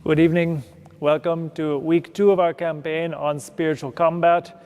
Good evening. Welcome to week 2 of our campaign on spiritual combat.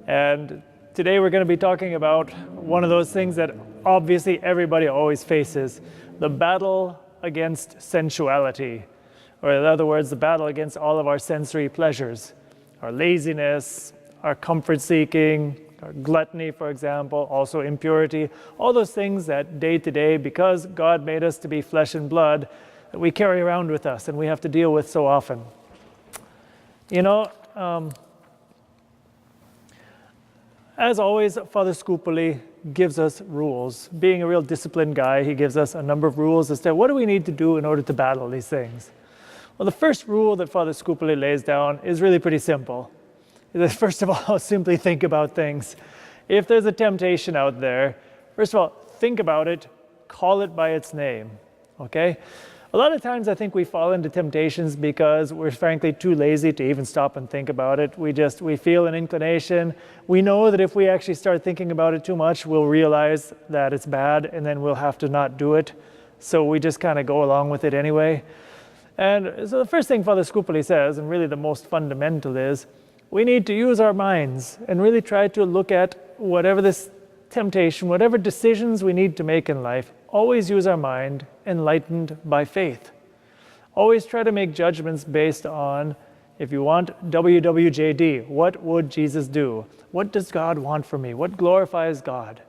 And today we're going to be talking about one of those things that obviously everybody always faces, the battle against sensuality, or in other words, the battle against all of our sensory pleasures, our laziness, our comfort seeking, our gluttony, for example, also impurity, all those things that day to day, because God made us to be flesh and blood, that we carry around with us and we have to deal with so often. You know, as always, Father Scupoli gives us rules. Being a real disciplined guy, he gives us a number of rules as to what do we need to do in order to battle these things. Well, the first rule that Father Scupoli lays down is really pretty simple. First of all, simply think about things. If there's a temptation out there, first of all, think about it, call it by its name, okay? A lot of times I think we fall into temptations because we're frankly too lazy to even stop and think about it. We feel an inclination. We know that if we actually start thinking about it too much, we'll realize that it's bad and then we'll have to not do it. So we just kind of go along with it anyway. And so the first thing Father Scupoli says, and really the most fundamental, is we need to use our minds and really try to look at whatever this temptation, whatever decisions we need to make in life, always use our mind enlightened by faith. Always try to make judgments based on, if you want, WWJD, what would Jesus do? What does God want from me? What glorifies God?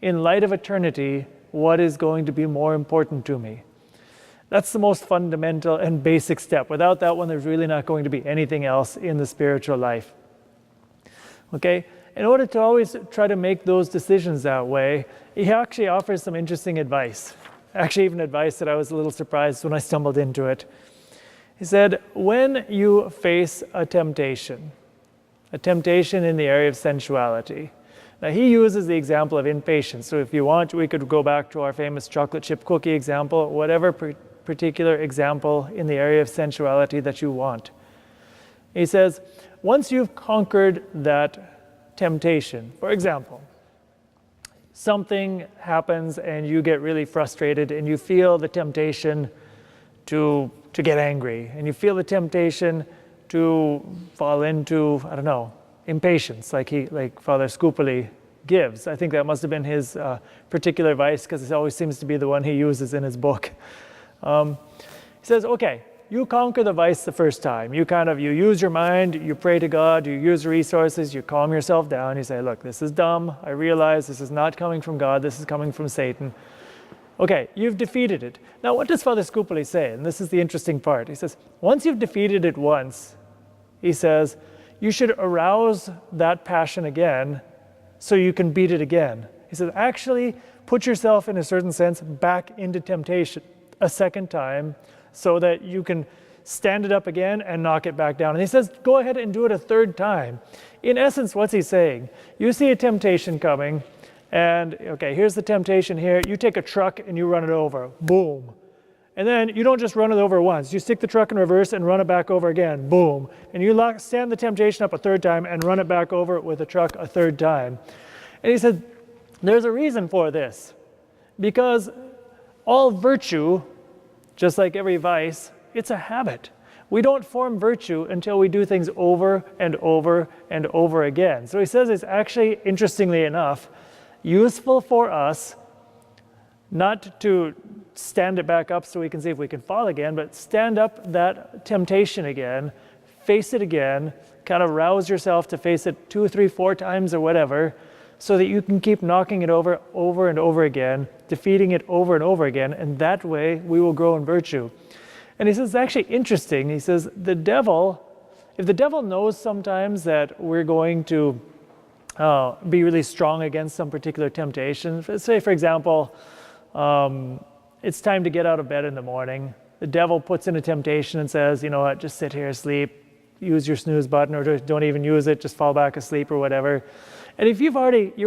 In light of eternity, what is going to be more important to me? That's the most fundamental and basic step. Without that one, there's really not going to be anything else in the spiritual life. Okay? In order to always try to make those decisions that way, he actually offers some interesting advice. Actually, even advice that I was a little surprised when I stumbled into it. He said, when you face a temptation in the area of sensuality. Now, he uses the example of impatience. So if you want, we could go back to our famous chocolate chip cookie example, whatever particular example in the area of sensuality that you want. He says, once you've conquered that temptation, for example, something happens and you get really frustrated and you feel the temptation to get angry, and you feel the temptation to fall into, I don't know, impatience, like Father Scupoli gives. I think that must have been his particular vice, because it always seems to be the one he uses in his book. He says, okay, you conquer the vice the first time. You use your mind, you pray to God, you use resources, you calm yourself down, you say, look, this is dumb, I realize this is not coming from God, this is coming from Satan. Okay, you've defeated it. Now, what does Father Scupoli say? And this is the interesting part. He says, once you've defeated it once, he says, you should arouse that passion again so you can beat it again. He says, actually put yourself, in a certain sense, back into temptation a second time, so that you can stand it up again and knock it back down. And he says, go ahead and do it a third time. In essence, what's he saying? You see a temptation coming, and okay, here's the temptation here. You take a truck and you run it over. Boom. And then you don't just run it over once. You stick the truck in reverse and run it back over again. Boom. And you stand the temptation up a third time and run it back over with the truck a third time. And he said, there's a reason for this. Because all virtue, just like every vice, it's a habit. We don't form virtue until we do things over and over and over again. So he says it's actually, interestingly enough, useful for us not to stand it back up so we can see if we can fall again, but stand up that temptation again, face it again, kind of rouse yourself to face it 2, 3, 4 times or whatever, so that you can keep knocking it over and over again, defeating it over and over again, and that way we will grow in virtue. And he says, it's actually interesting. He says, if the devil knows sometimes that we're going to be really strong against some particular temptation, say, for example, it's time to get out of bed in the morning. The devil puts in a temptation and says, you know what, just sit here, sleep, use your snooze button, or don't even use it, just fall back asleep or whatever. And if you're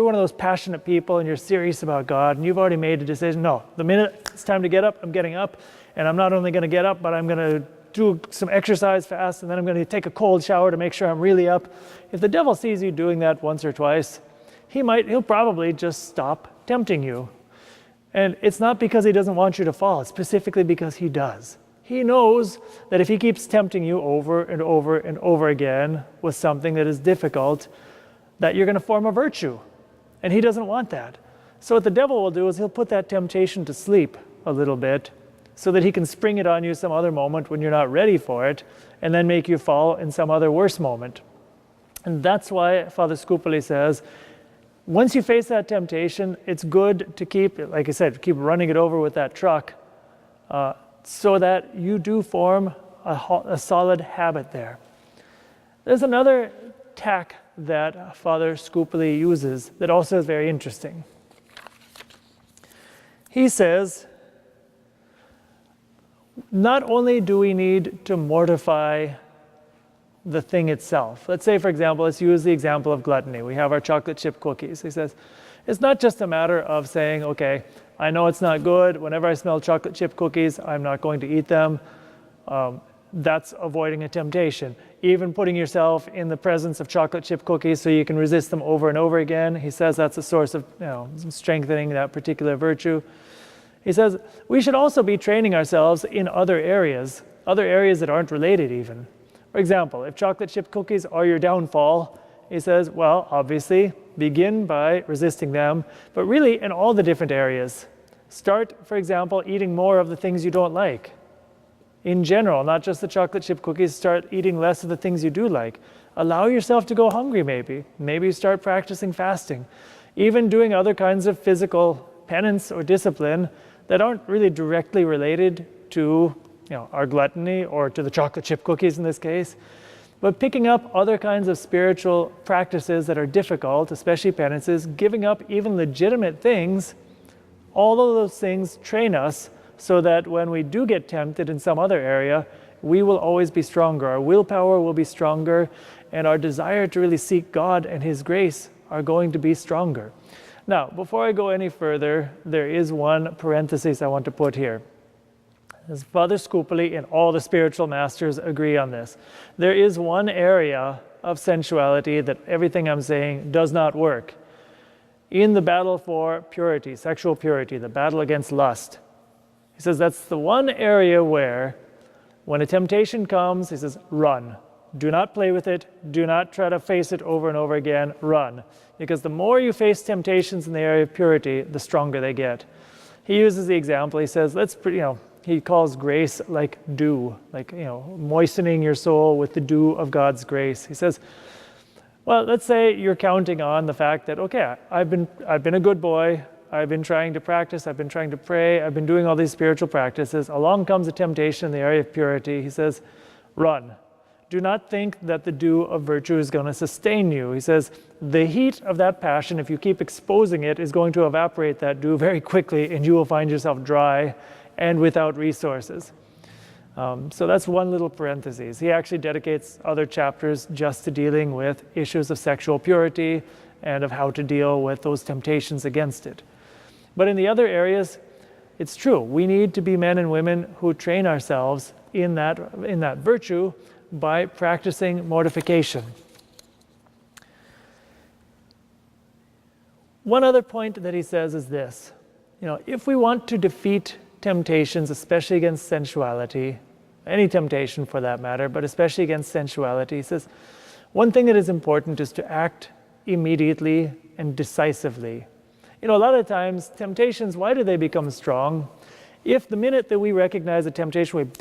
one of those passionate people and you're serious about God and you've already made a decision, no, the minute it's time to get up, I'm getting up, and I'm not only going to get up, but I'm going to do some exercise fast, and then I'm going to take a cold shower to make sure I'm really up. If the devil sees you doing that once or twice, he'll probably just stop tempting you. And it's not because he doesn't want you to fall, it's specifically because he does. He knows that if he keeps tempting you over and over and over again with something that is difficult, that you're going to form a virtue. And he doesn't want that. So what the devil will do is he'll put that temptation to sleep a little bit so that he can spring it on you some other moment when you're not ready for it, and then make you fall in some other worse moment. And that's why Father Scupoli says, once you face that temptation, it's good to keep, like I said, keep running it over with that truck so that you do form a solid habit there. There's another tack that Father Scupoli uses that also is very interesting. He says, not only do we need to mortify the thing itself. Let's say, for example, let's use the example of gluttony. We have our chocolate chip cookies. He says, it's not just a matter of saying, okay, I know it's not good. Whenever I smell chocolate chip cookies, I'm not going to eat them. That's avoiding a temptation. Even putting yourself in the presence of chocolate chip cookies so you can resist them over and over again. He says that's a source of strengthening that particular virtue. He says we should also be training ourselves in other areas that aren't related even. For example, if chocolate chip cookies are your downfall, he says, well, obviously, begin by resisting them, but really in all the different areas. Start, for example, eating more of the things you don't like. In general, not just the chocolate chip cookies, start eating less of the things you do like. Allow yourself to go hungry maybe. Maybe start practicing fasting. Even doing other kinds of physical penance or discipline that aren't really directly related to our gluttony or to the chocolate chip cookies in this case, but picking up other kinds of spiritual practices that are difficult, especially penances, giving up even legitimate things, all of those things train us so that when we do get tempted in some other area, we will always be stronger. Our willpower will be stronger, and our desire to really seek God and His grace are going to be stronger. Now, before I go any further, there is one parenthesis I want to put here. As Father Scupoli and all the spiritual masters agree on this. There is one area of sensuality that everything I'm saying does not work. In the battle for purity, sexual purity, the battle against lust. He says that's the one area where, when a temptation comes, he says, run. Do not play with it. Do not try to face it over and over again. Run. Because the more you face temptations in the area of purity, the stronger they get. He uses the example. He says, he calls grace like dew, like, moistening your soul with the dew of God's grace. He says, well, let's say you're counting on the fact that, okay, I've been a good boy. I've been trying to practice. I've been trying to pray. I've been doing all these spiritual practices. Along comes a temptation in the area of purity. He says, run. Do not think that the dew of virtue is going to sustain you. He says, the heat of that passion, if you keep exposing it, is going to evaporate that dew very quickly, and you will find yourself dry and without resources. So that's one little parenthesis. He actually dedicates other chapters just to dealing with issues of sexual purity and of how to deal with those temptations against it. But in the other areas, it's true. We need to be men and women who train ourselves in that virtue by practicing mortification. One other point that he says is this. If we want to defeat temptations, especially against sensuality, any temptation for that matter, but especially against sensuality, he says, one thing that is important is to act immediately and decisively. A lot of times, temptations, why do they become strong? If the minute that we recognize a temptation,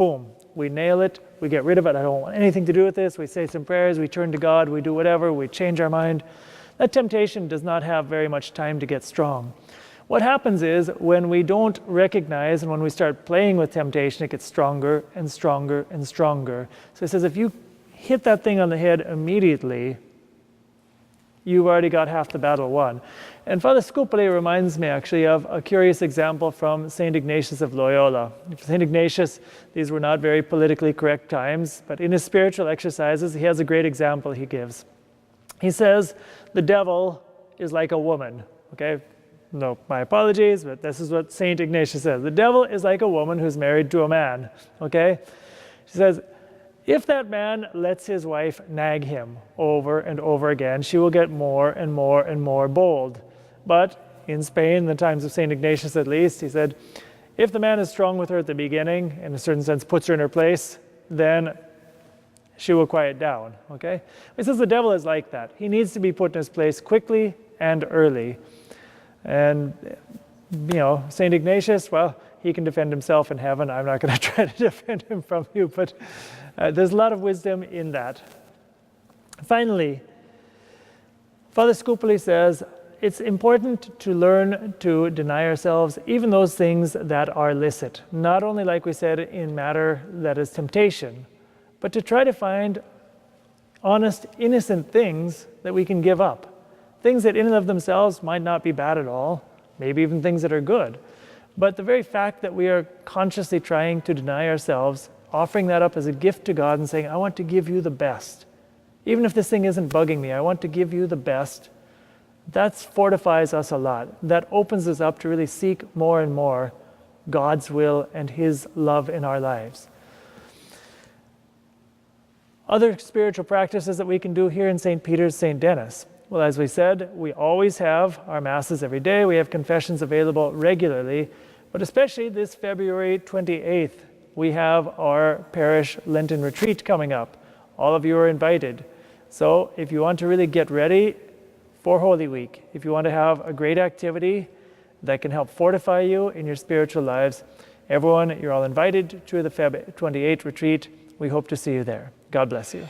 we nail it, we get rid of it, I don't want anything to do with this, we say some prayers, we turn to God, we do whatever, we change our mind, that temptation does not have very much time to get strong. What happens is when we don't recognize and when we start playing with temptation, it gets stronger and stronger and stronger. So he says if you hit that thing on the head immediately, you've already got half the battle won. And Father Scupoli reminds me actually of a curious example from St. Ignatius of Loyola. St. Ignatius, these were not very politically correct times, but in his spiritual exercises, he has a great example he gives. He says, the devil is like a woman, okay? No, my apologies, but this is what St. Ignatius says. The devil is like a woman who's married to a man, okay? She says, if that man lets his wife nag him over and over again, she will get more and more and more bold. But in Spain, in the times of St. Ignatius at least, he said, If the man is strong with her at the beginning, in a certain sense puts her in her place, then she will quiet down, okay? He says the devil is like that. He needs to be put in his place quickly and early. And, St. Ignatius, well, he can defend himself in heaven. I'm not going to try to defend him from you, but there's a lot of wisdom in that. Finally, Father Scupoli says, it's important to learn to deny ourselves even those things that are licit. Not only, like we said, in matter that is temptation, but to try to find honest, innocent things that we can give up. Things that in and of themselves might not be bad at all, maybe even things that are good. But the very fact that we are consciously trying to deny ourselves, offering that up as a gift to God and saying, I want to give you the best. Even if this thing isn't bugging me, I want to give you the best. That fortifies us a lot. That opens us up to really seek more and more God's will and His love in our lives. Other spiritual practices that we can do here in St. Peter's, St. Denis. Well, as we said, we always have our Masses every day. We have confessions available regularly. But especially this February 28th, we have our parish Lenten retreat coming up. All of you are invited. So if you want to really get ready for Holy Week, if you want to have a great activity that can help fortify you in your spiritual lives, everyone, you're all invited to the Feb 28 retreat. We hope to see you there. God bless you.